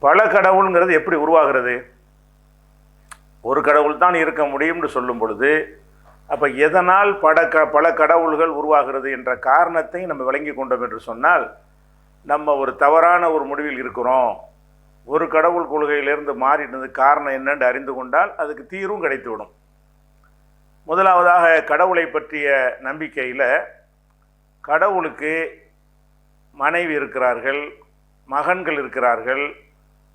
பல கடவுளுங்கிறது எப்படி உருவாகிறது? ஒரு கடவுள் தான் இருக்க முடியும்னு சொல்லும் பொழுது, அப்போ எதனால் பல கடவுள்கள் உருவாகிறது என்ற காரணத்தை நம்ம விளங்கி கொண்டோம் என்று சொன்னால், நம்ம ஒரு தவறான ஒரு முடிவில் இருக்கிறோம், ஒரு கடவுள் கொள்கையிலிருந்து மாறினது காரணம் என்னென்று அறிந்து கொண்டால் அதுக்கு தீர்வும் கிடைத்துவிடும். முதலாவதாக கடவுளை பற்றிய நம்பிக்கையில், கடவுளுக்கு மனைவி இருக்கிறார்கள், மகன்கள் இருக்கிறார்கள்,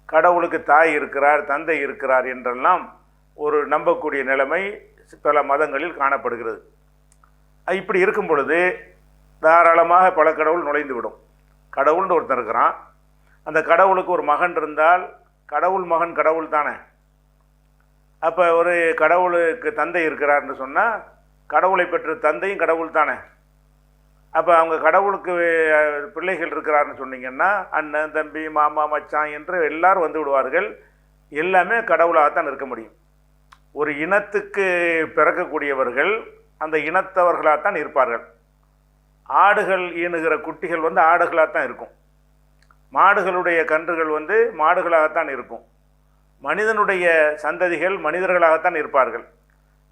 கடவுளுக்கு தாய் இருக்கிறார், தந்தை இருக்கிறார் என்றெல்லாம் ஒரு நம்பக்கூடிய நிலைமை பல மதங்களில் காணப்படுகிறது. இப்படி இருக்கும் பொழுது தாராளமாக பல கடவுள் நுழைந்து விடும். கடவுள்னு ஒருத்தன் இருக்கிறான், அந்த கடவுளுக்கு ஒரு மகன் இருந்தால் கடவுள் மகன் கடவுள் தானே. அப்போ ஒரு கடவுளுக்கு தந்தை இருக்கிறார்னு சொன்னால் கடவுளை பெற்ற தந்தையும் கடவுள் தானே. அப்போ அவங்க கடவுளுக்கு பிள்ளைகள் இருக்கிறாருன்னு சொன்னீங்கன்னா அண்ணன், தம்பி, மாமா, மச்சான் என்று எல்லாரும் வந்து விடுவார்கள். எல்லாமே கடவுளாகத்தான் இருக்க முடியும். ஒரு இனத்துக்கு பிறக்கக்கூடியவர்கள் அந்த இனத்தவர்களாகத்தான் இருப்பார்கள். ஆடுகள் ஈனுகிற குட்டிகள் வந்து ஆடுகளாகத்தான் இருக்கும், மாடுகளுடைய கன்றுகள் வந்து மாடுகளாகத்தான் இருக்கும், மனிதனுடைய சந்ததிகள் மனிதர்களாகத்தான் இருப்பார்கள்.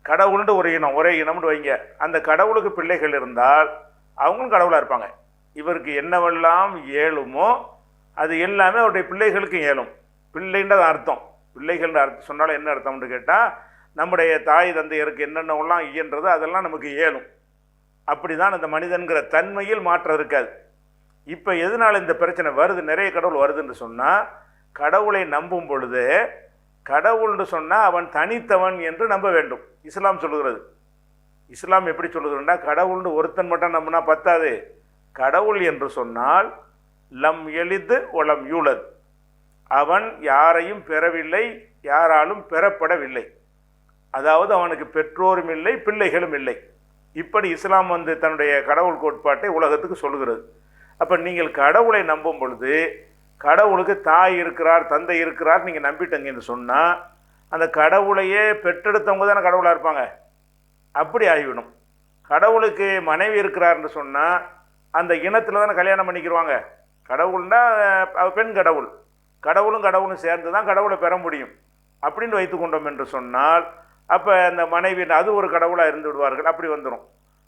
கடவுள்னு ஒரு இனம், ஒரே இனம்னு வைங்க, அந்த கடவுளுக்கு பிள்ளைகள் இருந்தால் அவங்களும் கடவுளாக இருப்பாங்க. இவருக்கு என்னவெல்லாம் இயலுமோ அது எல்லாமே அவருடைய பிள்ளைகளுக்கும் இயலும். பிள்ளைன்றது அர்த்தம், பிள்ளைகள்ன்ற அர்த்தம் சொன்னாலும் என்ன அர்த்தம்னு கேட்டால், நம்முடைய தாய் தந்தையருக்கு என்னென்னலாம் இயன்றதோ அதெல்லாம் நமக்கு இயலும். அப்படி தான் அந்த மனிதன்கிற தன்மையில் மாற்றம் இருக்காது. இப்போ எதனால் இந்த பிரச்சனை வருது, நிறைய கடவுள் வருதுன்னு சொன்னால், கடவுளை நம்பும் பொழுது கடவுள்னு சொன்னால் அவன் தனித்தவன் என்று நம்ப வேண்டும். இஸ்லாம் சொல்லுகிறது. இஸ்லாம் எப்படி சொல்லுகிறதுனா, கடவுள்னு ஒருத்தன் மட்டும் நம்பினா பத்தாது. கடவுள் என்று சொன்னால் லம் எளிது ஒலம் யூலத், அவன் யாரையும் பெறவில்லை, யாராலும் பெறப்படவில்லை. அதாவது அவனுக்கு பெற்றோரும் இல்லை, பிள்ளைகளும் இல்லை. இப்படி இஸ்லாம் வந்து தன்னுடைய கடவுள் கோட்பாட்டை உலகத்துக்கு சொல்லுகிறது. அப்போ நீங்கள் கடவுளை நம்பும் பொழுது கடவுளுக்கு தாய் இருக்கிறார், தந்தை இருக்கிறார் நீங்கள் நம்பிட்டீங்கன்னு சொன்னால் அந்த கடவுளையே பெற்றெடுத்தவங்க தானே கடவுளாக இருப்பாங்க. அப்படி ஆகிவிடும். கடவுளுக்கு மனைவி இருக்கிறார்னு சொன்னால் அந்த இனத்தில் தானே கல்யாணம் பண்ணிக்கிடுவாங்க. கடவுள்னா பெண் கடவுள், கடவுளும் கடவுளும் சேர்ந்து தான் கடவுளை பெற முடியும் அப்படின்னு வைத்து கொண்டோம் என்று சொன்னால், அப்போ அந்த மனைவி அது ஒரு கடவுளாக இருந்து விடுவார்கள். அப்படி வந்துடும்.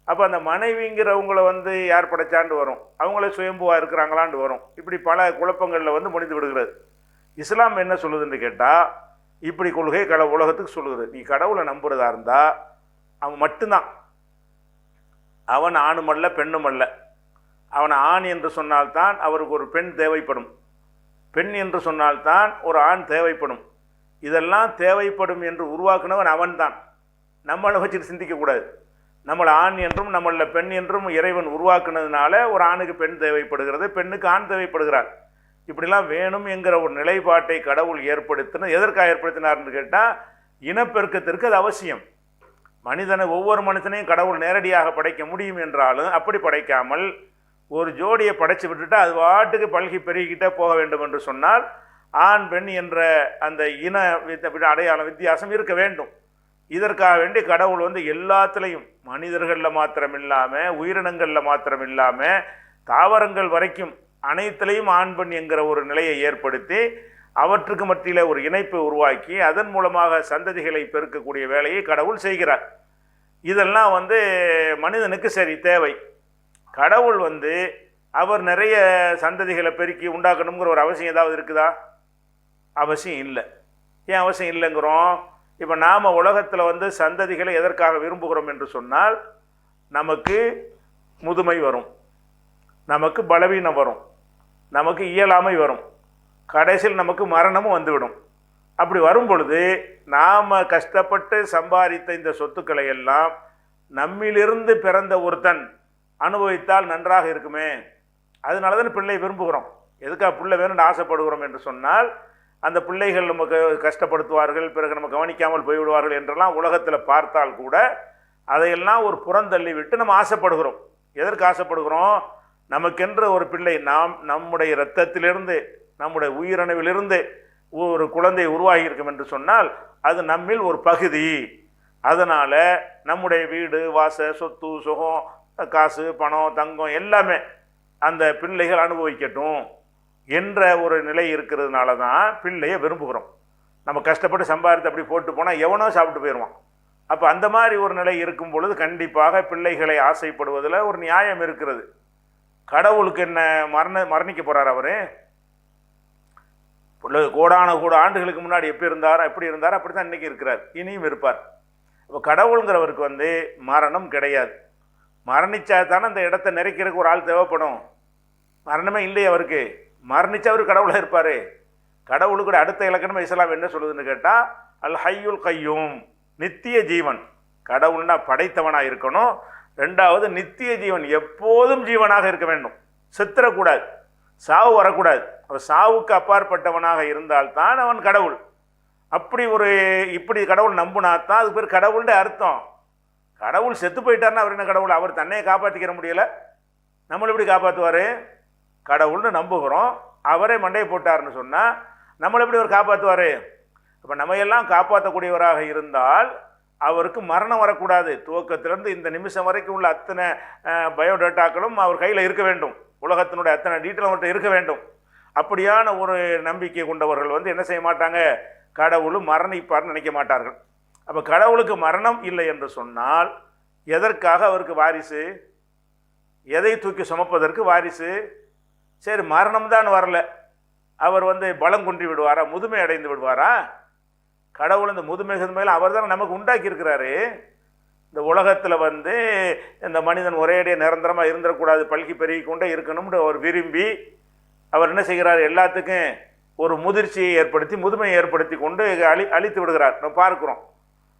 அப்போ அந்த மனைவிங்கிறவங்களை வந்து யார் படைச்சாண்டு வரும், அவங்களே சுயம்புவாக இருக்கிறாங்களான்னு வரும். இப்படி பல குழப்பங்களில் வந்து முடிந்து விடுகிறது. இஸ்லாம் என்ன சொல்லுதுன்னு கேட்டால், இப்படி கொள்கை உலகத்துக்கு சொல்லுகிறது. நீ கடவுளை நம்புறதா இருந்தால் அவன் மட்டும்தான், அவன் ஆணும் அல்ல பெண்ணும் அல்ல. அவன் ஆண் என்று சொன்னால்தான் அவருக்கு ஒரு பெண் தேவைப்படும், பெண் என்று சொன்னால்தான் ஒரு ஆண் தேவைப்படும். இதெல்லாம் தேவைப்படும் என்று உருவாக்குனவன் அவன்தான். நம்மளை வச்சுட்டு சிந்திக்கக்கூடாது. நம்மளை ஆண் என்றும் நம்மள பெண் என்றும் இறைவன் உருவாக்குனதுனால ஒரு ஆணுக்கு பெண் தேவைப்படுகிறது, பெண்ணுக்கு ஆண் தேவைப்படுகிறார். இப்படிலாம் வேணும் என்கிற ஒரு நிலைப்பாட்டை கடவுள் ஏற்படுத்தின. எதற்காக ஏற்படுத்தினார்னு கேட்டால், இனப்பெருக்கத்திற்கு அது அவசியம். மனிதனை ஒவ்வொரு மனுஷனையும் கடவுள் நேரடியாக படைக்க முடியும் என்றாலும் அப்படி படைக்காமல் ஒரு ஜோடியை படைச்சு விட்டுட்டு அது வாட்டுக்கு பல்கி பெருகிக்கிட்டே போக வேண்டும் என்று சொன்னால் ஆண் பெண் என்ற அந்த இன அடையாளம் வித்தியாசம் இருக்க வேண்டும். இதற்காக வேண்டி கடவுள் வந்து எல்லாத்துலேயும், மனிதர்களில் மாத்திரம் இல்லாமல், உயிரினங்களில் மாத்திரம் இல்லாமல், தாவரங்கள் வரைக்கும் அனைத்துலேயும் ஆண் பெண் என்கிற ஒரு நிலையை ஏற்படுத்தி அவற்றுக்கு மத்தியில் ஒரு இணைப்பை உருவாக்கி அதன் மூலமாக சந்ததிகளை பெருக்கக்கூடிய வேலையை கடவுள் செய்கிறார். இதெல்லாம் வந்து மனிதனுக்கு சரி தேவை. கடவுள் வந்து அவர் நிறைய சந்ததிகளை பெருக்கி உண்டாக்கணுங்கிற ஒரு அவசியம் ஏதாவது இருக்குதா? அவசியம் இல்லை. ஏன் அவசியம் இல்லைங்கிறோம்? இப்போ நாம் உலகத்தில் வந்து சந்ததிகளை எதற்காக விரும்புகிறோம் என்று சொன்னால், நமக்கு முதுமை வரும், நமக்கு பலவீனம் வரும், நமக்கு இயலாமை வரும், கடைசியில் நமக்கு மரணமும் வந்துவிடும். அப்படி வரும் பொழுது நாம் கஷ்டப்பட்டு சம்பாதித்த இந்த சொத்துக்களை எல்லாம் நம்மிலிருந்து பிறந்த ஒருத்தன் அனுபவித்தால் நன்றாக இருக்குமே. அதனால தான் பிள்ளை விரும்புகிறோம். எதுக்காக பிள்ளை வேணும்னு ஆசைப்படுகிறோம் என்று சொன்னால், அந்த பிள்ளைகள் நமக்கு கஷ்டப்படுத்துவார்கள், பிறகு நம்ம கவனிக்காமல் போய்விடுவார்கள் என்றெல்லாம் உலகத்தில் பார்த்தால் கூட அதையெல்லாம் ஒரு புறந்தள்ளி விட்டு நம்ம ஆசைப்படுகிறோம். எதற்கு ஆசைப்படுகிறோம்? நமக்கென்று ஒரு பிள்ளை, நம்முடைய இரத்தத்திலிருந்து, நம்முடைய உயிரணுவிலிருந்து ஒரு குழந்தை உருவாகி இருக்கும் என்று சொன்னால் அது நம்மில் ஒரு பகுதி. அதனால் நம்முடைய வீடு வாச சொத்து சுகம் காசு பணம் தங்கம் எல்லாமே அந்த பிள்ளைகள் அனுபவிக்கட்டும். என்ற ஒரு நிலை இருக்கிறதுனால தான் பிள்ளையை விரும்புகிறோம். நம்ம கஷ்டப்பட்டு சம்பாதித்து அப்படி போட்டு போனால் எவனோ சாப்பிட்டு போயிடுவான். அப்போ அந்த மாதிரி ஒரு நிலை இருக்கும் பொழுது கண்டிப்பாக பிள்ளைகளை ஆசைப்படுவதில் ஒரு நியாயம் இருக்கிறது. கடவுளுக்கு என்ன மரணிக்க போகிறார் அவர்? கோடான கூட ஆண்டுகளுக்கு முன்னாடி எப்படி இருந்தாரோ அப்படி தான் இன்றைக்கி இருக்கிறார், இனியும் இருப்பார். இப்போ கடவுளுங்கிறவருக்கு மரணம் கிடையாது. மரணிச்சா தானே அந்த இடத்த நிறைக்கிறதுக்கு ஒரு ஆள் தேவைப்படும். மரணமே இல்லையே அவருக்கு. மரணிச்சா அவர் கடவுளாக இருப்பார். கடவுளுக்கு அடுத்த இலக்கணம் இஸ்லாம் என்ன சொல்லுதுன்னு கேட்டால் அல் ஹய்யுல் கய்யூம், நித்திய ஜீவன். கடவுள்னா படைத்தவனாக இருக்கணும். ரெண்டாவது நித்திய ஜீவன், எப்போதும் ஜீவனாக இருக்க வேண்டும், செத்துறக்கூடாது, சாவு வரக்கூடாது. அவன் சாவுக்கு அப்பாற்பட்டவனாக இருந்தால்தான் அவன் கடவுள். இப்படி கடவுள் நம்புனாத்தான் அதுக்கு பேர் கடவுள்ன்ற அர்த்தம். கடவுள் செத்து போயிட்டார்னா அவர் என்ன கடவுள்? அவர் தன்னையை காப்பாற்றிக்கிற முடியலை, நம்மளை எப்படி காப்பாற்றுவார்? கடவுள்னு நம்புகிறோம், அவரே மண்டையை போட்டார்னு சொன்னால் நம்மளை எப்படி அவர் காப்பாற்றுவார்? அப்போ நம்மையெல்லாம் காப்பாற்றக்கூடியவராக இருந்தால் அவருக்கு மரணம் வரக்கூடாது. துவக்கத்திலிருந்து இந்த நிமிஷம் வரைக்கும் உள்ள அத்தனை பயோடேட்டாக்களும் அவர் கையில் இருக்க வேண்டும். உலகத்தினுடைய அத்தனை டீட்டெயில் அவர்கிட்ட இருக்க வேண்டும். அப்படியான ஒரு நம்பிக்கை கொண்டவர்கள் என்ன செய்ய மாட்டாங்க? கடவுளும் மரணிப்பார்னு நினைக்க மாட்டார்கள். அப்போ கடவுளுக்கு மரணம் இல்லை என்று சொன்னால் எதற்காக அவருக்கு வாரிசு? எதை தூக்கி சுமப்பதற்கு வாரிசு? சரி, மரணம் தான் வரல, அவர் பலம் குன்றி விடுவாரா? முதுமை அடைந்து விடுவாரா? கடவுள் இந்த முதுமை மேலே அவர் தான் நமக்கு உண்டாக்கி இருக்கிறாரு. இந்த உலகத்தில் இந்த மனிதன் ஒரேடியாக நிரந்தரமாக இருந்துடக்கூடாது, பல்கி பெருகி கொண்டே இருக்கணும்னு அவர் விரும்பி அவர் என்ன செய்கிறார்? எல்லாத்துக்கும் ஒரு முதிர்ச்சியை ஏற்படுத்தி முதுமையை ஏற்படுத்தி கொண்டு அழித்து விடுகிறார், நம்ம பார்க்குறோம்.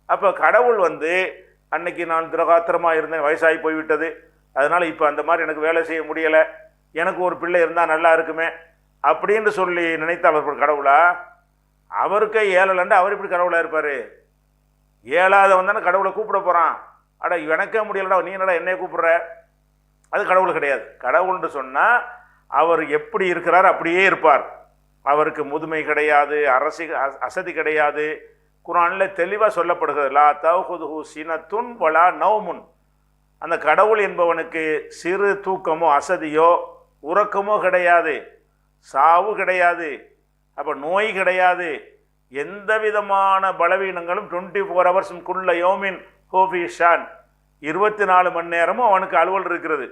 அப்போ கடவுள் அன்னைக்கு நான் திரகாத்திரமாக இருந்தேன், வயசாகி போய்விட்டது, அதனால் இப்போ அந்த மாதிரி எனக்கு வேலை செய்ய முடியலை, எனக்கு ஒரு பிள்ளை இருந்தால் நல்லா இருக்குமே அப்படின்னு சொல்லி நினைத்தால் அவர் கடவுளா? அவருக்கே ஏழலண்டு அவர் இப்படி கடவுளாக இருப்பார்? ஏழாதவன் தானே கடவுளை கூப்பிட போகிறான். அட எனக்கே முடியலடா, நீ என்னடா என்னைய கூப்பிடுற? அது கடவுள் கிடையாது. கடவுள்னு சொன்னால் அவர் எப்படி இருக்கிறார் அப்படியே இருப்பார். அவருக்கு முதுமை கிடையாது, அசதி கிடையாது. குர்ஆனில் தெளிவாக சொல்லப்படுகிறது, லா தௌஹுதுஹு சினத்துன் வலா நௌமுன். அந்த கடவுள் என்பவனுக்கு சிறு தூக்கமோ அசதியோ உறக்கமோ கிடையாது, சாவு கிடையாது, அப்போ நோய் கிடையாது, எந்த விதமான பலவீனங்களும் 24 hours குள்ள யோமின் ஹோஃபி ஷான், 24 மணி நேரமும் அவனுக்கு அலுவல் இருக்கிறது.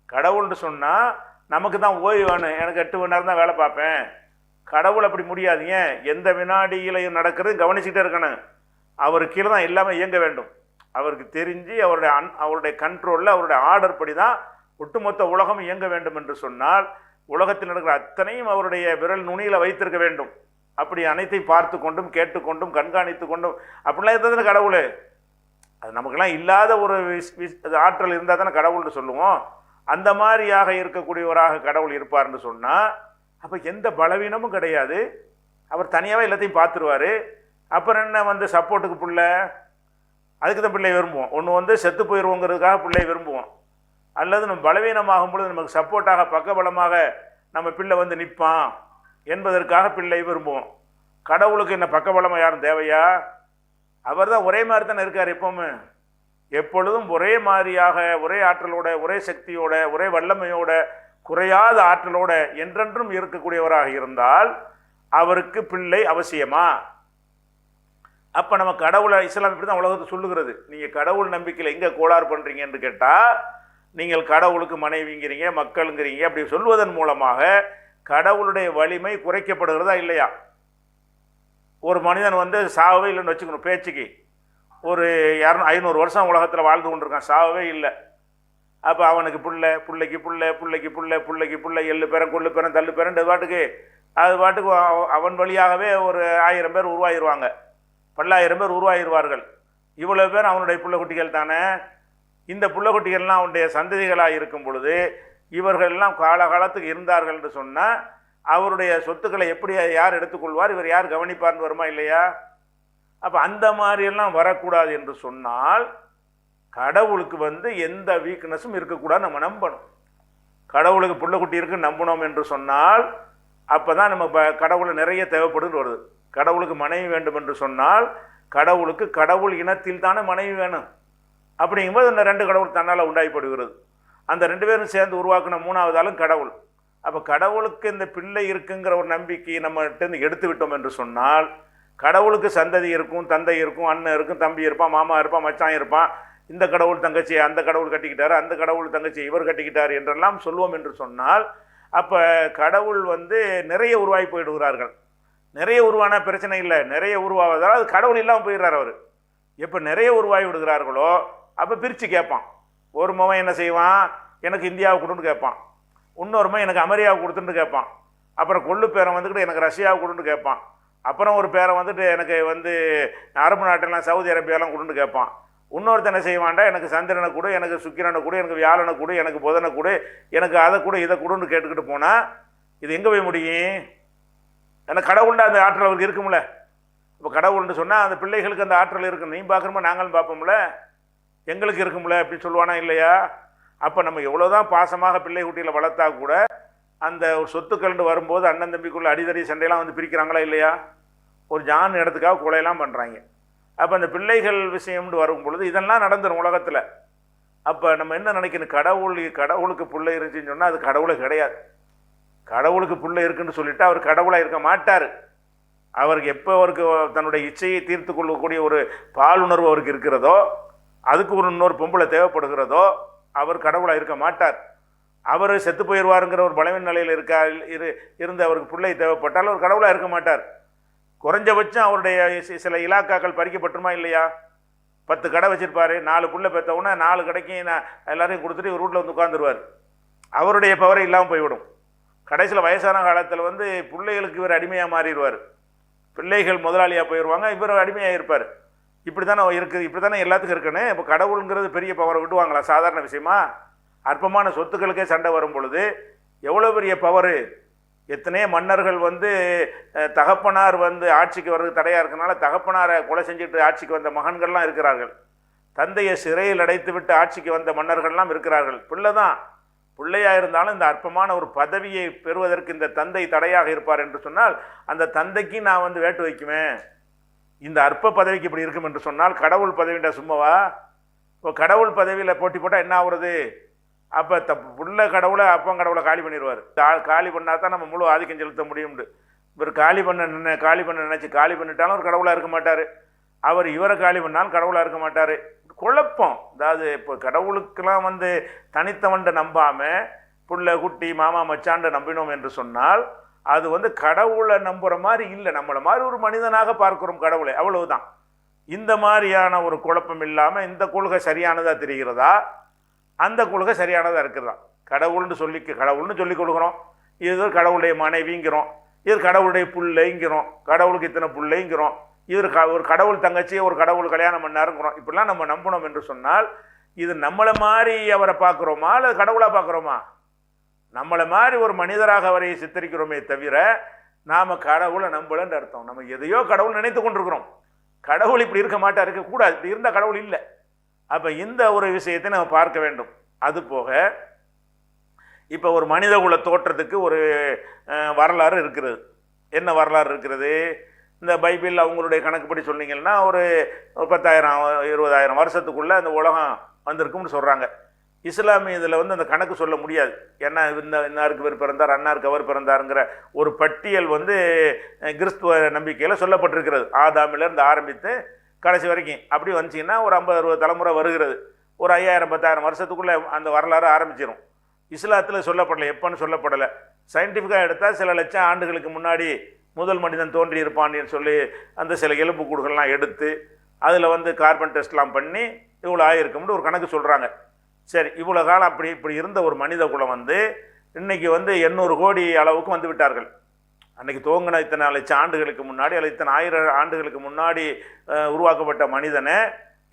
கடவுள்னு சொன்னால் நமக்கு தான் ஓய்வு வேணும், எனக்கு 8 மணி நேரம் தான் வேலை பார்ப்பேன். கடவுள் அப்படி முடியாதீங்க, எந்த வினாடியிலையும் நடக்கிறது கவனிச்சுக்கிட்டே இருக்கணும். அவர் கீழே தான் எல்லாமே இயங்க வேண்டும். அவருக்கு தெரிஞ்சு அவருடைய கண்ட்ரோலில் அவருடைய ஆர்டர் படி தான் ஒட்டுமொத்த உலகம் இயங்க வேண்டும் என்று சொன்னால் உலகத்தில் நடக்கிற அத்தனையும் அவருடைய விரல் நுனியில் வைத்திருக்க வேண்டும். அப்படி அனைத்தையும் பார்த்து கொண்டும் கேட்டுக்கொண்டும் கண்காணித்து கொண்டும் அப்படிலாம் இருந்ததுன்னு கடவுள். அது நமக்கெல்லாம் இல்லாத ஒரு ஆற்றல் இருந்தால் தானே கடவுள்னு சொல்லுவோம். அந்த மாதிரியாக இருக்கக்கூடியவராக கடவுள் இருப்பார்னு சொன்னால் அப்போ எந்த பலவீனமும் கிடையாது, அவர் தனியாகவே எல்லாத்தையும் பார்த்துருவார். அப்புறம் என்ன சப்போர்ட்டுக்கு பிள்ளை, அதுக்கு தான் பிள்ளை விரும்புவோம். ஒன்று செத்து போயிடுவோங்கிறதுக்காக பிள்ளை விரும்புவோம், அல்லது நம்ம பலவீனமாகும் பொழுது நமக்கு சப்போர்ட்டாக பக்கபலமாக நம்ம பிள்ளை நிற்பான் என்பதற்காக பிள்ளை விரும்புவோம். கடவுளுக்கு என்ன பக்கபலமாக யாரும் தேவையா? அவர் தான் ஒரே மாதிரி தானே இருக்கார் எப்பவுமே, எப்பொழுதும் ஒரே மாதிரியாக, ஒரே ஆற்றலோட, ஒரே சக்தியோட, ஒரே வல்லமையோட, குறையாத ஆற்றலோட என்றென்றும் இருக்கக்கூடியவராக இருந்தால் அவருக்கு பிள்ளை அவசியமா? அப்போ நம்ம கடவுளை, இஸ்லாம் இப்படி தான் உலகத்தை சொல்லுகிறது. நீங்கள் கடவுள் நம்பிக்கையில் எங்கே கோளாறு பண்ணுறீங்கன்னு கேட்டால், நீங்கள் கடவுளுக்கு மனைவிங்கிறீங்க, மக்களுங்கிறீங்க, அப்படி சொல்வதன் மூலமாக கடவுளுடைய வலிமை குறைக்கப்படுகிறதா இல்லையா? ஒரு மனிதன் சாகவே இல்லைன்னு வச்சுக்கணும், பேச்சுக்கு ஒரு 500 வருஷம் உலகத்தில் வாழ்ந்து கொண்டிருக்கான், சாகவே இல்லை. அப்போ அவனுக்கு பிள்ளைக்கு எள்ளு பேரன் கொள்ளு பேரன் தள்ளு பேரன் பாட்டுக்கு அது பாட்டுக்கு அவன் வழியாகவே ஒரு 1000 பேர் உருவாகிடுவாங்க, 10,000 பேர் உருவாகிடுவார்கள். இவ்வளோ பேர் அவனுடைய பிள்ளைக்குட்டிகள் தானே. இந்த பிள்ளைக்குட்டிகள்லாம் அவனுடைய சந்ததிகளாக இருக்கும் பொழுது இவர்கள்லாம் காலகாலத்துக்கு இருந்தார்கள் என்று சொன்னால் அவருடைய சொத்துக்களை எப்படி யார் எடுத்துக்கொள்வார், இவர் யார் கவனிப்பார்னு வருமா இல்லையா? அப்போ அந்த மாதிரியெல்லாம் வரக்கூடாது என்று சொன்னால் கடவுளுக்கு எந்த வீக்னஸும் இருக்கக்கூடாது, நம்ம நம்பணும். கடவுளுக்கு பிள்ளைக்குட்டி இருக்குன்னு நம்பணும் என்று சொன்னால் அப்போ தான் நம்ம கடவுளை நிறைய தேவைப்படுன்னு வருது. கடவுளுக்கு மனைவி வேண்டும் என்று சொன்னால் கடவுளுக்கு கடவுள் இனத்தில் தானே மனைவி வேணும். அப்படிங்கும்போது இந்த 2 கடவுள் தன்னால் உண்டாகிப்படுகிறது. அந்த 2 பேரும் சேர்ந்து உருவாக்கின 3வது ஆளும் கடவுள். அப்போ கடவுளுக்கு இந்த பிள்ளை இருக்குங்கிற ஒரு நம்பிக்கையை நம்மகிட்ட எடுத்து விட்டோம் என்று சொன்னால், கடவுளுக்கு சந்ததி இருக்கும், தந்தை இருக்கும், அண்ணன் இருக்கும், தம்பி இருப்பான், மாமா இருப்பான், மச்சான் இருப்பான், இந்த கடவுள் தங்கச்சியை அந்த கடவுள் கட்டிக்கிட்டாரு, அந்த கடவுள் தங்கச்சி இவர் கட்டிக்கிட்டார் என்றெல்லாம் சொல்லுவோம் என்று சொன்னால், அப்போ கடவுள் நிறைய உருவாகி போயிடுகிறார்கள். நிறைய உருவான பிரச்சனை இல்லை, நிறைய உருவாவதால் அது கடவுள் இல்லாமல் போயிடுறார் அவர். எப்போ நிறைய உருவாகி விடுகிறார்களோ அப்போ பிரித்து கேட்பான். ஒரு மகன் என்ன செய்வான், எனக்கு இந்தியாவை கொடுன்னு கேட்பான், இன்னொருமா எனக்கு அமெரிக்காவை கொடுத்துட்டு கேட்பான், அப்புறம் கொள்ளு பேரை எனக்கு ரஷ்யாவை கொடுன்னு கேட்பான், அப்புறம் ஒரு பேரை எனக்கு அரபு நாட்டெல்லாம் சவுதி அரேபியாலாம் கொடுன்னு கேட்பான், இன்னொருத்தர் என்ன செய்வான்டா எனக்கு சந்திரனை கொடு, எனக்கு சுக்கிரனை கொடு, எனக்கு வியாழனை கொடு, எனக்கு புதனை கொடு, எனக்கு அதை கொடு இதை கொடுன்னு கேட்டுக்கிட்டு போனால் இது எங்கே போய் முடியும்? ஏன்னா கடவுள்டா அந்த ஆற்றல் அவருக்கு இருக்கும்ல. இப்போ கடவுள்னு சொன்னால் அந்த பிள்ளைகளுக்கு அந்த ஆற்றல் இருக்கும். நீ பார்க்குறோமோ நாங்களும் பார்ப்போம்ல, எங்களுக்கு இருக்கும்ல அப்படின்னு சொல்லுவானா இல்லையா? அப்போ நம்ம எவ்வளோதான் பாசமாக பிள்ளை குட்டியில் வளர்த்தா கூட அந்த ஒரு சொத்துக்கள்னு வரும்போது அண்ணன் தம்பிக்குள்ள அடிதடி சண்டையெல்லாம் பிரிக்கிறாங்களா இல்லையா? ஒரு ஜான் இடத்துக்காக கொலையெல்லாம் பண்ணுறாங்க. அப்போ அந்த பிள்ளைகள் விஷயம்னு வரும் பொழுது இதெல்லாம் நடந்துடும் உலகத்தில். அப்போ நம்ம என்ன நினைக்கணும், கடவுளுக்கு பிள்ளை இருந்துச்சுன்னு சொன்னால் அது கடவுளே கிடையாது. கடவுளுக்கு பிள்ளை இருக்குன்னு சொல்லிட்டு அவர் கடவுளாக இருக்க மாட்டார். அவருக்கு எப்போ அவருக்கு தன்னுடைய இச்சையை தீர்த்து கொள்ளக்கூடிய ஒரு பாலுணர்வு அவருக்கு இருக்கிறதோ, அதுக்கு ஒரு இன்னொரு பொம்பளை தேவைப்படுகிறதோ, அவர் கடவுளாக இருக்க மாட்டார். அவர் செத்து போயிடுவாருங்கிற ஒரு பலவீன நிலையில் இருந்து அவருக்கு பிள்ளை தேவைப்பட்டால் அவர் கடவுளாக இருக்க மாட்டார். குறைஞ்சபட்சம் அவருடைய சில இலாக்காக்கள் பறிக்கப்பட்டுமா இல்லையா? 10 கடை வச்சிருப்பாரு, 4 புள்ளை பெற்றவுடனே 4 கடைக்கும் நான் எல்லாரையும் கொடுத்துட்டு ஒரு வீட்டில் உட்காந்துருவார். அவருடைய பவரை இல்லாமல் போய்விடும். கடைசியில் வயசான காலத்தில் பிள்ளைகளுக்கு இவர் அடிமையாக மாறிடுவார். பிள்ளைகள் முதலாளியாக போயிடுவாங்க, இவர் அடிமையாக இருப்பார். இப்படி தானே இருக்குது, இப்படி தானே எல்லாத்துக்கும் இருக்குன்னு. இப்போ கடவுளுங்கிறது பெரிய பவரை விடுவாங்களா? சாதாரண விஷயமா? அற்பமான சொத்துக்களுக்கே சண்டை வரும் பொழுது எவ்வளோ பெரிய பவரு! எத்தனையோ மன்னர்கள் தகப்பனார் ஆட்சிக்கு வர்றது தடையாக இருக்கனால தகப்பனாரை கொலை செஞ்சுட்டு ஆட்சிக்கு வந்த மகன்கள்லாம் இருக்கிறார்கள். தந்தையை சிறையில் அடைத்து விட்டு ஆட்சிக்கு வந்த மன்னர்கள்லாம் இருக்கிறார்கள். பிள்ளை தான் பிள்ளையாக இருந்தாலும் இந்த அற்பமான ஒரு பதவியை பெறுவதற்கு இந்த தந்தை தடையாக இருப்பார் என்று சொன்னால் அந்த தந்தைக்கு நான் வேட்டு வைக்குவேன். இந்த அற்ப பதவிக்கு இப்படி இருக்கும் என்று சொன்னால் கடவுள் பதவின்ற சும்மாவா? இப்போ கடவுள் பதவியில் போட்டி போட்டால் என்ன ஆகுறது? அப்போ புள்ள கடவுளை அப்பன் கடவுளை காலி பண்ணிடுவார். காலி பண்ணால் தான் நம்ம முழு ஆதிக்கம் செலுத்த முடியும்னு. இவர் காலி பண்ண நினச்சி காலி பண்ணிட்டாலும் ஒரு கடவுளாக இருக்க மாட்டார். அவர் இவரை காலி பண்ணாலும் கடவுளாக இருக்க மாட்டார். குழப்பம். அதாவது இப்போ கடவுளுக்கெல்லாம் தனித்தவன்ட்டு நம்பாமல் புள்ள குட்டி மாமா மச்சான்ட்டு நம்பினோம் என்று சொன்னால் அது கடவுளை நம்புகிற மாதிரி இல்லை, நம்மளை மாதிரி ஒரு மனிதனாக பார்க்கிறோம் கடவுளை, அவ்வளவுதான். இந்த மாதிரியான ஒரு குழப்பம் இல்லாமல் இந்த கொள்கை சரியானதாக தெரிகிறதா, அந்த கொள்கை சரியானதாக இருக்கிறதா? கடவுள்னு சொல்லி கொடுக்குறோம், இது கடவுளுடைய மனைவிங்கிறோம், இது கடவுளுடைய பிள்ளைங்கிறோம், கடவுளுக்கு இத்தனை பிள்ளைங்கிறோம், இது ஒரு கடவுள் தங்கச்சியை ஒரு கடவுள் கல்யாணம் பண்ணாருங்கிறோம். இப்படிலாம் நம்ம நம்பணும் என்று சொன்னால் இது நம்மளை மாதிரி அவரை பார்க்குறோமா அல்லது கடவுளாக பார்க்குறோமா? நம்மளை மாதிரி ஒரு மனிதராக அவரை சித்தரிக்கிறோமே தவிர நாம் கடவுளை நம்பலன்னு அர்த்தம். நம்ம எதையோ கடவுள் நினைத்து கொண்டிருக்கிறோம். கடவுள் இப்படி இருக்க மாட்டா, இருக்கக்கூடாது. இப்படி இருந்தால் கடவுள் இல்லை. அப்போ இந்த ஒரு விஷயத்தை நம்ம பார்க்க வேண்டும். அது போக இப்போ ஒரு மனித குல தோற்றத்துக்கு ஒரு வரலாறு இருக்கிறது. என்ன வரலாறு இருக்கிறது? இந்த பைபிள் அவங்களுடைய கணக்குப்படி சொன்னீங்கன்னா ஒரு 10,000-20,000 வருஷத்துக்குள்ளே அந்த உலகம் வந்திருக்கும்னு சொல்கிறாங்க. இஸ்லாமிய இதில் அந்த கணக்கு சொல்ல முடியாது. ஏன்னா இன்னாருக்கு இவர் பிறந்தார், அன்னாருக்கு அவர் பிறந்தாருங்கிற ஒரு பட்டியல் கிறிஸ்துவ நம்பிக்கையில் சொல்லப்பட்டிருக்கிறது. ஆதாமிலேருந்து ஆரம்பித்து கடைசி வரைக்கும் அப்படி வந்துச்சிங்கன்னா ஒரு 50-60 தலைமுறை வருகிறது. ஒரு 5,000-10,000 வருஷத்துக்குள்ளே அந்த வரலாறு ஆரம்பிச்சிடும். இஸ்லாத்தில் சொல்லப்படலை, எப்போன்னு சொல்லப்படலை. சயின்டிஃபிக்காக எடுத்தால் சில லட்சம் ஆண்டுகளுக்கு முன்னாடி முதல் மனிதன் தோன்றி இருப்பான்னு சொல்லி அந்த சில எலும்புக்கூடுகள்லாம் எடுத்து அதில் கார்பன் டெஸ்ட்லாம் பண்ணி இவ்வளோ ஆகிருக்கும்னு ஒரு கணக்கு சொல்கிறாங்க. சரி, இவ்வளோ காலம் இப்படி இருந்த ஒரு மனித குலம் இன்றைக்கி 800 கோடி அளவுக்கு வந்து விட்டார்கள். அன்றைக்கி துவங்கின இத்தனை லட்சம் ஆண்டுகளுக்கு முன்னாடி அல்லது இத்தனை 1000 ஆண்டுகளுக்கு முன்னாடி உருவாக்கப்பட்ட மனிதனை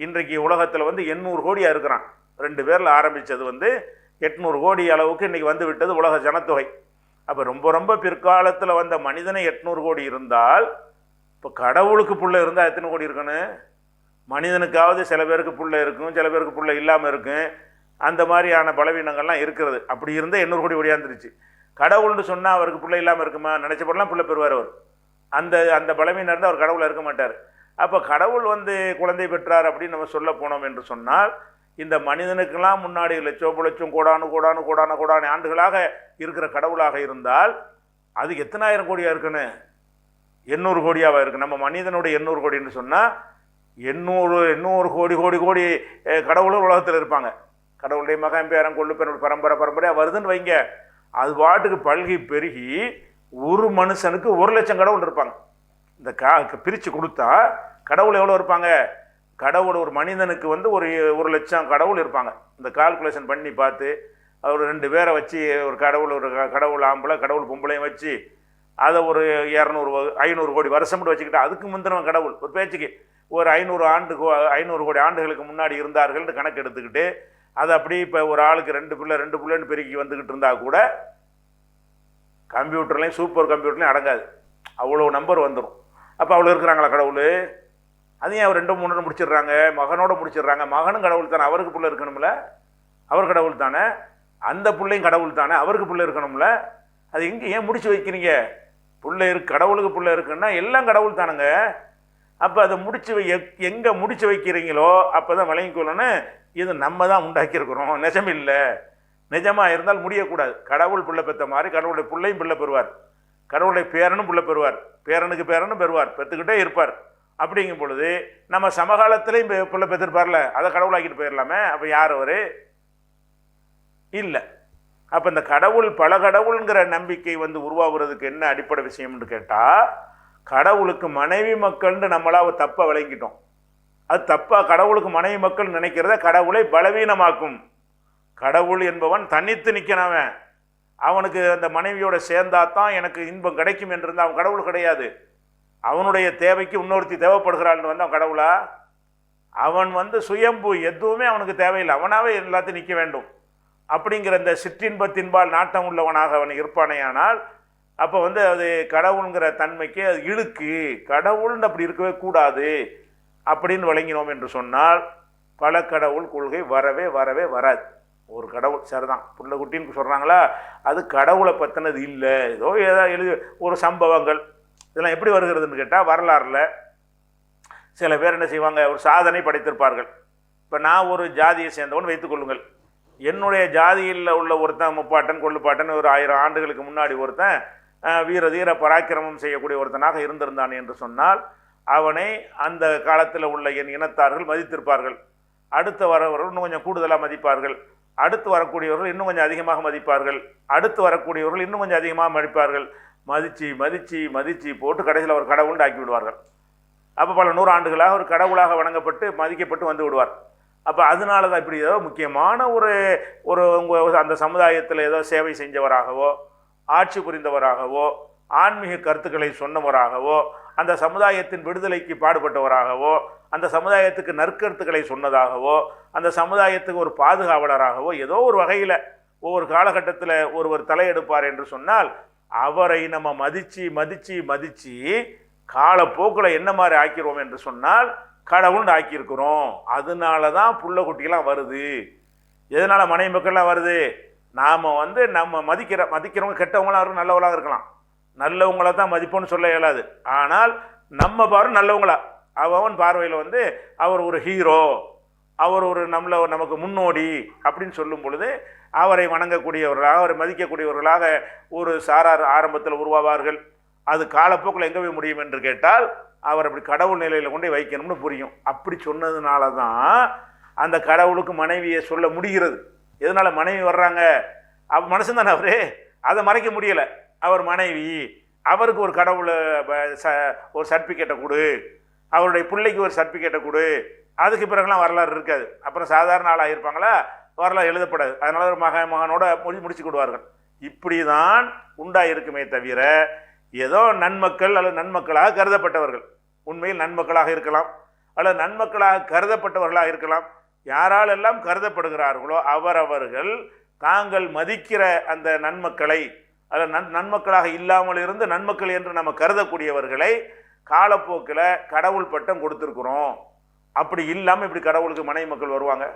இன்றைக்கு உலகத்தில் 800 கோடியாக இருக்கிறான். 2 பேரில் ஆரம்பித்தது 800 கோடி அளவுக்கு இன்றைக்கி வந்து விட்டது உலக ஜனத்தொகை. அப்போ ரொம்ப ரொம்ப பிற்காலத்தில் வந்த மனிதனை 800 கோடி இருந்தால் இப்போ கடவுளுக்கு புள்ள இருந்தால் எத்தனை கோடி இருக்கணும்? மனிதனுக்காவது சில பேருக்கு புள்ள இருக்கும், சில பேருக்கு புள்ள இல்லாமல் இருக்கும். அந்த மாதிரியான பலவீனங்கள்லாம் இருக்கிறது. அப்படி இருந்தால் 800 கோடி ஓடியாந்துருச்சு. கடவுள்னு சொன்னால் அவருக்கு பிள்ளை இல்லாமல் இருக்குமா? நினச்சப்படலாம் பிள்ளை பெறுவார் அவர். அந்த பலவீனம் இருந்தால் அவர் கடவுளாக இருக்க மாட்டார். அப்போ கடவுள் குழந்தை பெற்றார் அப்படின்னு நம்ம சொல்ல போனோம் என்று சொன்னால் இந்த மனிதனுக்கெல்லாம் முன்னாடி லட்சம் லட்சம் கோடானு ஆண்டுகளாக இருக்கிற கடவுளாக இருந்தால் அது எத்தனாயிரம் கோடியாக இருக்குன்னு 800 கோடியாக இருக்குது. நம்ம மனிதனுடைய 800 கோடின்னு சொன்னால் 800 கோடி கடவுளும் உலகத்தில் இருப்பாங்க. கடவுளுடைய மகன் பேரன் கொள்ளு பேரன் பரம்பரையாக வருதுன்னு வைங்க. அது பாட்டுக்கு பல்கி பெருகி ஒரு மனுஷனுக்கு 1 லட்சம் கடவுள் இருப்பாங்க. இந்த பிரித்து கொடுத்தா கடவுள் எவ்வளோ இருப்பாங்க? கடவுள் ஒரு மனிதனுக்கு வந்து ஒரு லட்சம் கடவுள் இருப்பாங்க. இந்த கால்குலேஷன் பண்ணி பார்த்து அவர் 2 பேரை வச்சு ஒரு கடவுள் ஆம்பளை கடவுள் பொம்பளையும் வச்சு அதை ஒரு 500 கோடி வருஷம்னு வச்சுக்கிட்டு அதுக்கு முந்தினவன் கடவுள் ஒரு பேச்சுக்கு ஒரு 500 கோடி ஆண்டுகளுக்கு முன்னாடி இருந்தார்கள்னு கணக்கு எடுத்துக்கிட்டு அது அப்படி இப்போ ஒரு ஆளுக்கு 2 பிள்ளைன்னு பெருக்கி வந்துக்கிட்டு இருந்தால் கூட கம்ப்யூட்டர்லையும் சூப்பர் கம்ப்யூட்டர்லையும் அடங்காது, அவ்வளோ நம்பர் வந்துடும். அப்போ அவ்வளோ இருக்கிறாங்களா கடவுள்? அதையும் அவர் 2 3 முடிச்சிடுறாங்க, மகனோட முடிச்சிடுறாங்க. மகனும் கடவுள் தானே, அவருக்கு பிள்ளை இருக்கணும்ல, அவர் கடவுள் தானே, அந்த பிள்ளையும் கடவுள் தானே, அவருக்கு பிள்ளை இருக்கணும்ல. அது எங்கே ஏன் முடிச்சு வைக்கிறீங்க? கடவுளுக்கு பிள்ளை இருக்குன்னா எல்லாம் கடவுள் தானுங்க. அப்போ அதை எங்கே முடிச்சு வைக்கிறீங்களோ அப்போ தான் விளங்கிக்கொள்ளணும்னு இது நம்ம தான் உண்டாக்கியிருக்கிறோம், நிஜம் இல்லை. நிஜமாக இருந்தால் முடியக்கூடாது. கடவுள் பிள்ளை பெற்ற மாதிரி கடவுளுடைய பிள்ளையும் பிள்ளை பெறுவார், கடவுளுடைய பேரனும் பிள்ளை பெறுவார், பேரனுக்கு பேரனும் பெறுவார், பெற்றுக்கிட்டே இருப்பார். அப்படிங்கும் பொழுது நம்ம சமகாலத்திலையும் பிள்ளை பெற்றிருப்பார்ல, அதை கடவுளாக்கிட்டு போயிடலாமே. அப்போ யார் அவர்? இல்லை. அப்போ இந்த கடவுள் பல கடவுளுங்கிற நம்பிக்கை வந்து உருவாகிறதுக்கு என்ன அடிப்படை விஷயம்னு கேட்டால், கடவுளுக்கு மனைவி மக்கள்னு நம்மளாக தப்பாக விளங்கிட்டோம். அது தப்பாக கடவுளுக்கு மனைவி மக்கள் நினைக்கிறத கடவுளை பலவீனமாக்கும். கடவுள் என்பவன் தனித்து நிற்கிறவன், அவனுக்கு அந்த மனைவியோட சேர்ந்தாதான் எனக்கு இன்பம் கிடைக்கும் என்று இருந்தால் அவன் கடவுள் கிடையாது. அவனுடைய தேவைக்கு இன்னொருத்தி தேவைப்படுகிறாள்னு வந்து அவன் கடவுளா? அவன் வந்து சுயம்பு, எதுவுமே அவனுக்கு தேவையில்லை, அவனாவே எல்லாத்தையும் நிற்க வேண்டும் அப்படிங்கிற இந்த சிற்றின்பத்தின்பால் நாட்டம் உள்ளவனாக அவன் இருப்பானேயானால் அப்போ வந்து அது கடவுளுங்கிற தன்மைக்கு அது இழுக்கு. கடவுள்னு அப்படி இருக்கவே கூடாது அப்படின்னு விளங்கினோம் என்று சொன்னால் பல கடவுள் கொள்கை வரவே வராது. ஒரு கடவுள் சரிதான் புள்ள குட்டின்னு சொல்கிறாங்களா, அது கடவுளை பற்றினது இல்லை. ஏதோ எழுதி ஒரு சம்பவங்கள் இதெல்லாம் எப்படி வருகிறதுன்னு கேட்டால், வரலாறுல சில பேர் என்ன செய்வாங்க, ஒரு சாதனை படைத்திருப்பார்கள். இப்போ நான் ஒரு ஜாதியை சேர்ந்தவன் வைத்துக்கொள்ளுங்கள். என்னுடைய ஜாதியில் உள்ள ஒருத்தன் முப்பாட்டன் கொள்ளுப்பாட்டன் ஒரு 1000 ஆண்டுகளுக்கு முன்னாடி ஒருத்தன் வீர தீர பராக்கிரமம் செய்யக்கூடிய ஒருத்தனாக இருந்திருந்தான் என்று சொன்னால் அவனை அந்த காலத்தில் உள்ள என் இனத்தார்கள் மதித்திருப்பார்கள். அடுத்து வரவர்கள் இன்னும் கொஞ்சம் கூடுதலாக மதிப்பார்கள், அடுத்து வரக்கூடியவர்கள் இன்னும் கொஞ்சம் அதிகமாக மதிப்பார்கள், அடுத்து வரக்கூடியவர்கள் இன்னும் கொஞ்சம் அதிகமாக மதிப்பார்கள். மதித்து போட்டு கடைசியில் ஒரு கடவுள்னு ஆக்கி விடுவார்கள். அப்போ பல 100 ஆண்டுகளாக ஒரு கடவுளாக வணங்கப்பட்டு மதிக்கப்பட்டு வந்து விடுவார். அப்போ அதனால தான் இப்படி ஏதோ முக்கியமான உங்கள் அந்த சமுதாயத்தில் ஏதோ சேவை செஞ்சவராகவோ ஆட்சி புரிந்தவராகவோ ஆன்மீக கருத்துக்களை சொன்னவராகவோ அந்த சமுதாயத்தின் விடுதலைக்கு பாடுபட்டவராகவோ அந்த சமுதாயத்துக்கு நற்கருத்துக்களை சொன்னதாகவோ அந்த சமுதாயத்துக்கு ஒரு பாதுகாவலராகவோ ஏதோ ஒரு வகையில் ஒவ்வொரு காலகட்டத்தில் ஒருவர் தலையெடுப்பார் என்று சொன்னால் அவரை நம்ம மதித்து காலப்போக்கில் என்ன மாதிரி ஆக்கிடுவோம் என்று சொன்னால் கடவுள்னு ஆக்கியிருக்கிறோம். அதனால தான் புள்ள குட்டிலாம் வருது. எதனால் மனைவி மக்கள்லாம் வருது? நாம் வந்து நம்ம மதிக்கிறவங்க கெட்டவங்களாம் இருக்கும், நல்லவங்களாக இருக்கலாம். நல்லவங்கள தான் மதிப்போன்னு சொல்ல இயலாது. ஆனால் நம்ம நல்லவங்களா அவன் பார்வையில் வந்து அவர் ஒரு ஹீரோ, அவர் ஒரு நமக்கு முன்னோடி அப்படின்னு சொல்லும் பொழுது அவரை வணங்கக்கூடியவர்களாக அவரை மதிக்கக்கூடியவர்களாக ஒரு சாரார் ஆரம்பத்தில் உருவாவார்கள். அது காலப்போக்கில் எங்கே போய் முடியும் என்று கேட்டால் அவர் அப்படி கடவுள் நிலையில் கொண்டு வைக்கணும்னு புரியும். அப்படி சொன்னதுனால தான் அந்த கடவுளுக்கு மனைவியை சொல்ல முடிகிறது. எதனால மனைவி வர்றாங்க? மனுஷன் தானே அவரு, அதை மறைக்க முடியலை. அவர் மனைவி, அவருக்கு ஒரு கடவுளை ஒரு சர்டிஃபிகேட்டை கொடு, அவருடைய பிள்ளைக்கு ஒரு சர்டிஃபிகேட்டை கொடு. அதுக்கு பிறகுலாம் வரலாறு இருக்காது. அப்புறம் சாதாரண ஆளாக இருப்பாங்களா, வரலாறு எழுதப்படாது. அதனால ஒரு மகனோட முடிச்சு கொடுவார்கள். இப்படி தான் உண்டாயிருக்குமே தவிர ஏதோ நன்மக்கள் அல்லது நன்மக்களாக கருதப்பட்டவர்கள் உண்மையில் நன்மக்களாக இருக்கலாம் அல்லது நன்மக்களாக கருதப்பட்டவர்களாக இருக்கலாம். யாரால் எல்லாம் கருதப்படுகிறார்களோ அவரவர்கள் தாங்கள் மதிக்கிற அந்த நன்மக்களை அல்லது நன்மக்களாக இல்லாமல் இருந்து நன்மக்கள் என்று நம்ம கருதக்கூடியவர்களை காலப்போக்கில் கடவுள் பட்டம் கொடுத்துருக்குறோம். அப்படி இல்லாமல் இப்படி கடவுளுக்கு மனைவி மக்கள் வருவாங்க?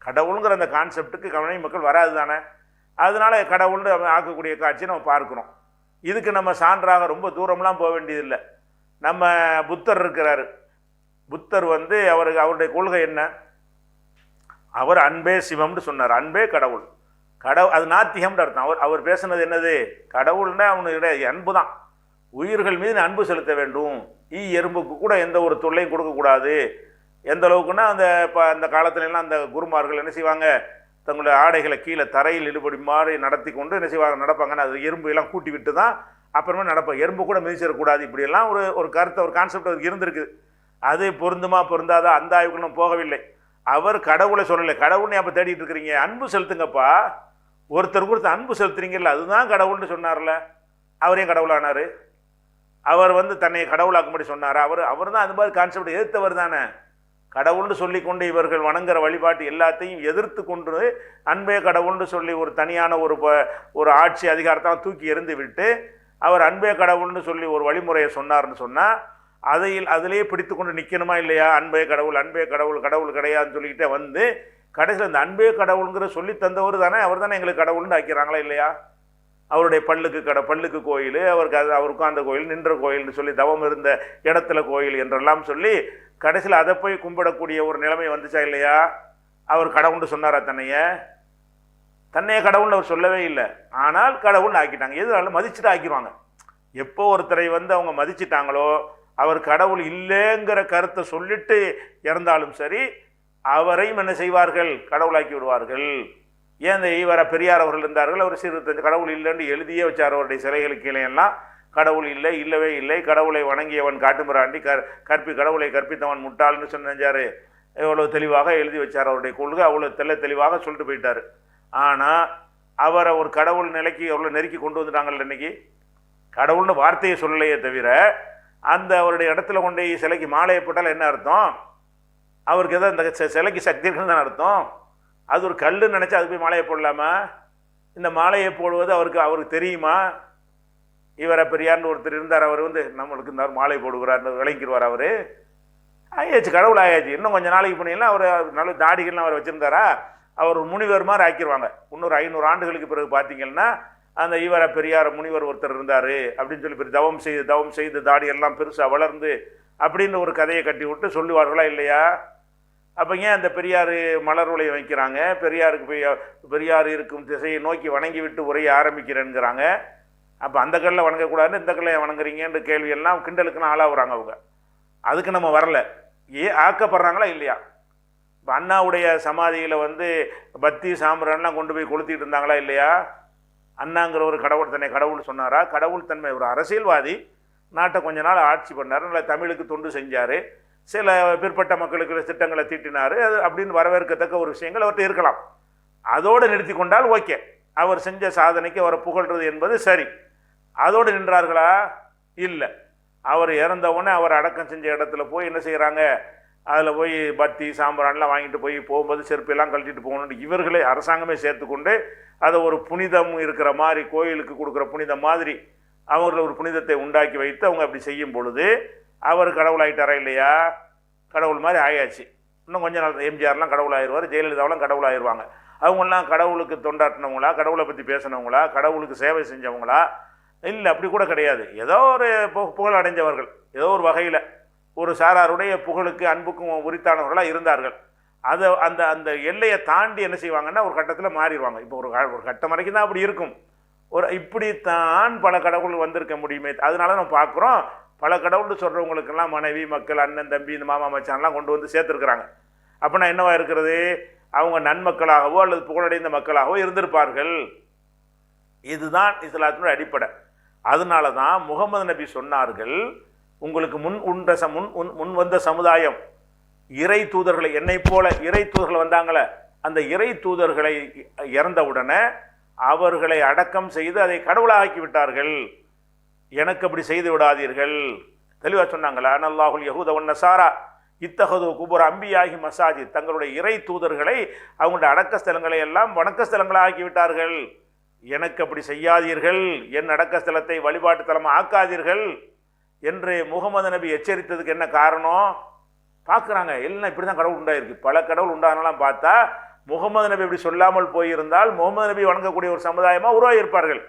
கடவுளுங்கிற அந்த கான்செப்டுக்கு மனைவி மக்கள் வராது தானே. அதனால கடவுள்னு ஆக்கக்கூடிய காட்சியை நம்ம பார்க்குறோம். இதுக்கு நம்ம சான்றாக ரொம்ப தூரம்லாம் போக வேண்டியதில்லை. நம்ம புத்தர் இருக்கிறாரு. புத்தர் வந்து அவருடைய கொள்கை என்ன? அவர் அன்பே சிவம்னு சொன்னார். அன்பே கடவுள். அது நாத்திகம்னு அர்த்தம். அவர் பேசுனது என்னது? கடவுள்னா அவனுடைய அன்பு தான். உயிர்கள் மீது அன்பு செலுத்த வேண்டும். எறும்புக்கு கூட எந்த ஒரு தொல்லையும் கொடுக்கக்கூடாது. எந்த அளவுக்குன்னா அந்த காலத்துலலாம் அந்த குருமார்கள் என்ன செய்வாங்க, தங்களுடைய ஆடைகளை கீழே தரையில் இழுபடி மாதிரி நடத்தி கொண்டு என்ன செய்வாங்க, நடப்பாங்கன்னா அது எறும்பு எல்லாம் கூட்டி விட்டு தான் அப்புறமா நடப்பாங்க. எறும்பு கூட மிதிச்சிடக்கூடாது. இப்படியெல்லாம் ஒரு கருத்து, ஒரு கான்செப்ட் அதுக்கு இருந்திருக்குது. அது பொருந்துமா பொருந்தாதா அந்த ஆய்வுக்கு நம்ம போகவில்லை. அவர் கடவுளை சொல்லலை. கடவுள்னு அப்போ தேடிட்டு இருக்கிறீங்க, அன்பு செலுத்துங்கப்பா. ஒருத்தருக்கு ஒருத்தர் அன்பு செலுத்துறீங்கல்ல, அதுதான் கடவுள்னு சொன்னார்ல. அவரையும் கடவுளானார். அவர் தன்னை கடவுளாக்கும்படி சொன்னார். அவர் தான் அந்த மாதிரி கான்செப்ட் எதிர்த்தவர் தானே. கடவுள்னு சொல்லி கொண்டு இவர்கள் வணங்குற வழிபாட்டு எல்லாத்தையும் எதிர்த்து கொண்டு அன்பே கடவுள்னு சொல்லி ஒரு தனியான ஒரு ஆட்சி அதிகாரத்தை தூக்கி எறிந்து விட்டு அவர் அன்பே கடவுள்னு சொல்லி ஒரு வழிமுறையை சொன்னார்னு சொன்னால் அதிலேயே பிடித்து கொண்டு நிற்கணுமா இல்லையா? அன்பே கடவுள், அன்பே கடவுள், கடவுள் கிடையாதுன்னு சொல்லிக்கிட்டே கடைசியில் இந்த அன்பே கடவுளுங்கிற சொல்லி தந்தவர் தானே, அவர் தானே எங்களுக்கு கடவுள்னு ஆக்கிறாங்களா இல்லையா? அவருடைய பல்லுக்கு கோயில், அவருக்கும் அந்த கோயில், நின்ற கோயில்னு சொல்லி தவம் இருந்த இடத்துல கோயில் என்றெல்லாம் சொல்லி கடைசியில் அதை போய் கும்பிடக்கூடிய ஒரு நிலைமை வந்துச்சா இல்லையா? அவர் கடவுள்னு சொன்னாரா தன்னையே கடவுள்னு அவர் சொல்லவே இல்லை. ஆனால் கடவுள்னு ஆக்கிட்டாங்க. எதுனால மதிச்சுட்டு ஆக்கிடுவாங்க. எப்போ ஒருத்தரை அவங்க மதிச்சிட்டாங்களோ, அவர் கடவுள் இல்லைங்கிற கருத்தை சொல்லிட்டு இறந்தாலும் சரி, அவரையும் என்ன செய்வார்கள்? கடவுளாக்கி விடுவார்கள். ஏன் இந்த ஈவர பெரியார் அவர்கள் இருந்தார்கள், அவர் சிறு கடவுள் இல்லைன்னு எழுதியே வச்சார். அவருடைய சிலைகளுக்கு கீழேயெல்லாம் கடவுள் இல்லை, இல்லவே இல்லை, கடவுளை வணங்கியவன் காட்டுமிராண்டி, கடவுளை கற்பித்தவன் முட்டாள்னு சொன்னார். எவ்வளோ தெளிவாக எழுதி வச்சார். அவருடைய கொள்கை அவ்வளோ தெளிவாக சொல்லிட்டு போயிட்டார். ஆனால் அவரை ஒரு கடவுள் நிலைக்கு எவ்வளோ நெருக்கி கொண்டு வந்துட்டாங்கல்ல. இன்னைக்கு கடவுள்னு வார்த்தையை சொல்லலையே தவிர அவருடைய இடத்துல கொண்டு சிலைக்கு மாலையை போட்டால் என்ன அர்த்தம்? அவருக்கு எதாவது இந்த சிலைக்கு சக்தி இருக்குன்னு தானே அர்த்தம். அது ஒரு கல்லுன்னு நினச்சா அது போய் மாலையை போடலாமா? இந்த மாலையை போடுவது அவருக்கு தெரியுமா? இவரை பெரியார்னு ஒருத்தர் இருந்தார். அவர் நம்மளுக்கு இந்த மாலை போடுகிறார்னு விளங்கிடுவார். அவர் ஆயாச்சு, கடவுள் ஆயாச்சு. இன்னும் கொஞ்சம் நாளைக்கு பண்ணிங்கன்னா அவர் நல்ல தாடிகள்லாம் அவர் வச்சுருந்தாரா, அவர் முனிவர் மாதிரி ஆக்கிடுவாங்க. இன்னொரு 500 ஆண்டுகளுக்கு பிறகு பார்த்தீங்கன்னா அந்த ஈவர பெரியார் முனிவர் ஒருத்தர் இருந்தார் அப்படின்னு சொல்லி தவம் செய்து தாடியெல்லாம் பெருசாக வளர்ந்து அப்படின்னு ஒரு கதையை கட்டி விட்டு சொல்லுவார்களா இல்லையா? அப்போ ஏன் அந்த பெரியார் மலர் உலையை வைக்கிறாங்க? பெரியார் இருக்கும் திசையை நோக்கி வணங்கி விட்டு உரைய ஆரம்பிக்கிறேங்கிறாங்க. அப்போ அந்த கல்லை வணங்கக்கூடாதுன்னு இந்த கல்லை வணங்குறீங்கன்ற கேள்வியெல்லாம் கிண்டலுக்குன்னு ஆளாகிறாங்க அவங்க. அதுக்கு நம்ம வரல. ஆக்கப்படுறாங்களா இல்லையா? இப்போ அண்ணாவுடைய சமாதியில் பத்தி சாம்பிரான்லாம் கொண்டு போய் கொளுத்திட்டு இருந்தாங்களா இல்லையா? அண்ணாங்கிற ஒரு கடவுள் தன்னை கடவுள் சொன்னாரா? கடவுள் தன்மை ஒரு அரசியல்வாதி, நாட்டை கொஞ்ச நாள் ஆட்சி பண்ணார், நல்லா தமிழுக்கு தொண்டு செஞ்சார், சில பிற்பட்ட மக்களுக்கு திட்டங்களை தீட்டினார், அது அப்படின்னு வரவேற்கத்தக்க ஒரு விஷயங்கள் அவர்கிட்ட இருக்கலாம். அதோடு நிறுத்தி கொண்டால் ஓகே, அவர் செஞ்ச சாதனைக்கு அவரை புகழ்றது என்பது சரி. அதோடு நின்றார்களா? இல்லை. அவர் இறந்தவுடனே அவர் அடக்கம் செஞ்ச இடத்துல போய் என்ன செய்கிறாங்க, அதில் போய் பத்தி சாம்பிரான்லாம் வாங்கிட்டு போகும்போது செருப்பெல்லாம் கழட்டிட்டு போகணுன்னு இவர்களே அரசாங்கமே சேர்த்து கொண்டு அதை ஒரு புனிதம் இருக்கிற மாதிரி, கோயிலுக்கு கொடுக்குற புனிதம் மாதிரி அவர்கள் ஒரு புனிதத்தை உண்டாக்கி வைத்து அவங்க அப்படி செய்யும் பொழுது அவர் கடவுள் ஆகிட்டாரா இல்லையா? கடவுள் மாதிரி ஆயாச்சு. இன்னும் கொஞ்சம் நாள் எம்ஜிஆர்லாம் கடவுள் ஆயிடுவார், ஜெயலலிதாவெல்லாம் கடவுள் ஆயிடுவாங்க. அவங்களாம் கடவுளுக்கு தொண்டாட்டினவங்களா, கடவுளை பற்றி பேசினவங்களா, கடவுளுக்கு சேவை செஞ்சவங்களா? இல்லை, அப்படி கூட கிடையாது. ஏதோ ஒரு புகழ் அடைஞ்சவர்கள், ஏதோ ஒரு வகையில் ஒரு சாராருடைய புகழுக்கு அன்புக்கும் உரித்தானவர்களாக இருந்தார்கள். அதை அந்த எல்லையை தாண்டி என்ன செய்வாங்கன்னா ஒரு கட்டத்தில் மாறிடுவாங்க. இப்போ ஒரு கட்டம் வரைக்கும் தான் அப்படி இருக்கும். இப்படித்தான் பல கடவுள் வந்திருக்க முடியுமே. அதனால நம்ம பார்க்குறோம், பல கடவுள்னு சொல்கிறவங்களுக்கெல்லாம் மனைவி, மக்கள், அண்ணன், தம்பி, இந்த மாமா, மச்சான்லாம் கொண்டு வந்து சேர்த்துருக்குறாங்க. அப்படின்னா என்னவா இருக்கிறது? அவங்க நன்மக்களாகவோ அல்லது புகழடைந்த மக்களாகவோ இருந்திருப்பார்கள். இதுதான் இஸ்லாத்தினுடைய அடிப்படை. அதனால தான் முகமது நபி சொன்னார்கள், உங்களுக்கு முன் வந்த சமுதாயம் இறை தூதர்களை, என்னை போல இறை தூதர்கள் வந்தாங்களே, அந்த இறை தூதர்களை இறந்தவுடனே அவர்களை அடக்கம் செய்து அதை கடவுளாக்கி விட்டார்கள். எனக்கு அப்படி செய்து விடாதீர்கள். தெளிவாக சொன்னாங்களா? அல்லாஹுல் யஹூத வன் நஸாரா இத்தஹது குபுர் அம்பியாகி மசாஜித், தங்களுடைய இறை தூதர்களை அவங்களுடைய அடக்க ஸ்தலங்களை எல்லாம் வணக்க ஸ்தலங்களாக ஆக்கிவிட்டார்கள். எனக்கு அப்படி செய்யாதீர்கள், என் அடக்க ஸ்தலத்தை வழிபாட்டு தலமாக ஆக்காதீர்கள் என்று முகமது நபி எச்சரித்ததுக்கு என்ன காரணம்? பார்க்குறாங்க, எல்லாம் இப்படி தான் கடவுள் உண்டாயிருக்கு. பல கடவுள் உண்டானலாம் பார்த்தா முகமது நபி இப்படி சொல்லாமல் போயிருந்தால் முகமது நபி வணங்கக்கூடிய ஒரு சமுதாயமாக உருவாகியிருப்பார்கள்.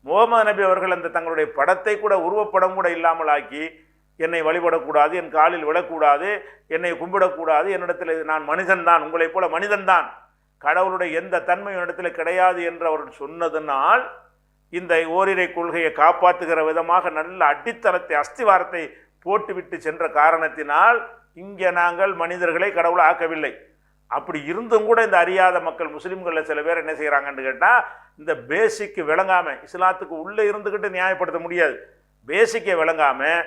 முகமது நபி அவர்கள் அந்த தங்களுடைய படத்தை கூட, உருவப்படம் கூட இல்லாமல் ஆக்கி என்னை வழிபடக்கூடாது, என் காலில் விழக்கூடாது, என்னை கும்பிடக்கூடாது, என்னிடத்தில் நான் மனிதன்தான், உங்களைப் போல மனிதன்தான், கடவுளுடைய எந்த தன்மையும் இடத்துல கிடையாது என்று அவர்கள் சொன்னதனால் இந்த ஓரிரை கொள்கையை காப்பாற்றுகிற விதமாக நல்ல அடித்தளத்தை அஸ்திவாரத்தை போட்டுவிட்டு சென்ற காரணத்தினால் இங்கே நாங்கள் மனிதர்களை கடவுளை ஆக்கவில்லை. அப்படி இருந்தும் கூட இந்த அறியாத மக்கள் முஸ்லீம்களில் சில பேர் என்ன செய்கிறாங்கன்னு கேட்டால், இந்த பேசிக்கு விளங்காமல், இஸ்லாத்துக்கு உள்ளே இருந்துக்கிட்டு நியாயப்படுத்த முடியாது, பேசிக்கை விளங்காமல்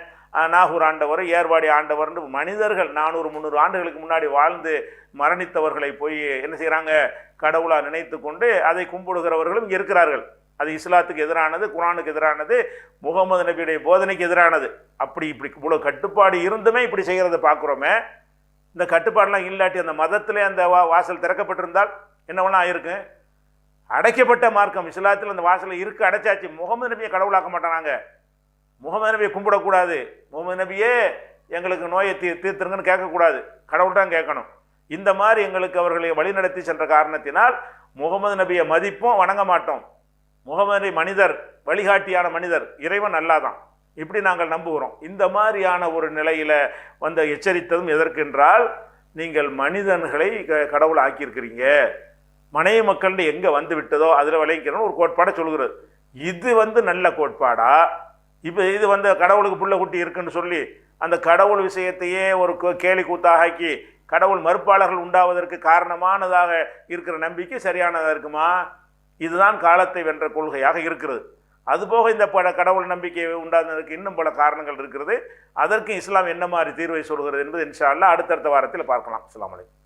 நாகூர் ஆண்டவர், ஏர்வாடி ஆண்டவர்னு மனிதர்கள் 400-300 ஆண்டுகளுக்கு முன்னாடி வாழ்ந்து மரணித்தவர்களை போய் என்ன செய்கிறாங்க, கடவுளாக நினைத்து கொண்டு அதை கும்பிடுகிறவர்களும் இங்கே இருக்கிறார்கள். அது இஸ்லாத்துக்கு எதிரானது, குரானுக்கு எதிரானது, முகமது நபியுடைய போதனைக்கு எதிரானது. அப்படி இப்படி இவ்வளோ கட்டுப்பாடு இருந்துமே இப்படி செய்கிறத பார்க்குறோமே. இந்த கட்டுப்பாடெலாம் இல்லாட்டி அந்த மதத்திலே அந்த வாசல் திறக்கப்பட்டிருந்தால் என்ன வேணா ஆயிருக்கு. அடைக்கப்பட்ட மார்க்கம் இஸ்லாத்தில் அந்த வாசலில் இருக்கு, அடைச்சாச்சு. முகமது நபியை கடவுளாக்க மாட்டானாங்க, முகமது நபியை கும்பிடக்கூடாது, முகமது நபியே எங்களுக்கு நோயை தீர்த்துருங்கன்னு கேட்கக்கூடாது, கடவுள் தான் கேட்கணும். இந்த மாதிரி எங்களுக்கு அவர்களை வழிநடத்தி சென்ற காரணத்தினால் முகமது நபியை மதிப்போம், வணங்க மாட்டோம். முகமது நபி மனிதர், வழிகாட்டியான மனிதர், இறைவன் அல்லாதான், இப்படி நாங்கள் நம்புகிறோம். இந்த மாதிரியான ஒரு நிலையில் வந்து எச்சரித்ததும் எதற்கென்றால், நீங்கள் மனிதன்களை கடவுளை ஆக்கியிருக்கிறீங்க, மனைவி மக்கள் எங்கே வந்து விட்டதோ அதில் விளைவிக்கணும்னு ஒரு கோட்பாடை சொல்கிறது. இது வந்து நல்ல கோட்பாடா? இப்போ இது வந்து கடவுளுக்கு புள்ள குட்டி இருக்குன்னு சொல்லி அந்த கடவுள் விஷயத்தையே ஒரு கேலி கூத்தாக ஆக்கி கடவுள் மறுப்பாளர்கள் உண்டாவதற்கு காரணமானதாக இருக்கிற நம்பிக்கை சரியானதாக இருக்குமா? இதுதான் காலத்தை வென்ற கொள்கையாக இருக்கிறது. அதுபோக இந்த கடவுள் நம்பிக்கை உண்டானதற்கு இன்னும் பல காரணங்கள் இருக்கிறது. அதற்கு இஸ்லாம் என்ன மாதிரி தீர்வை சொல்கிறது என்பது இன்ஷா அல்லாஹ் அடுத்தடுத்த வாரத்தில் பார்க்கலாம். அஸ்ஸலாமு அலைக்கும்.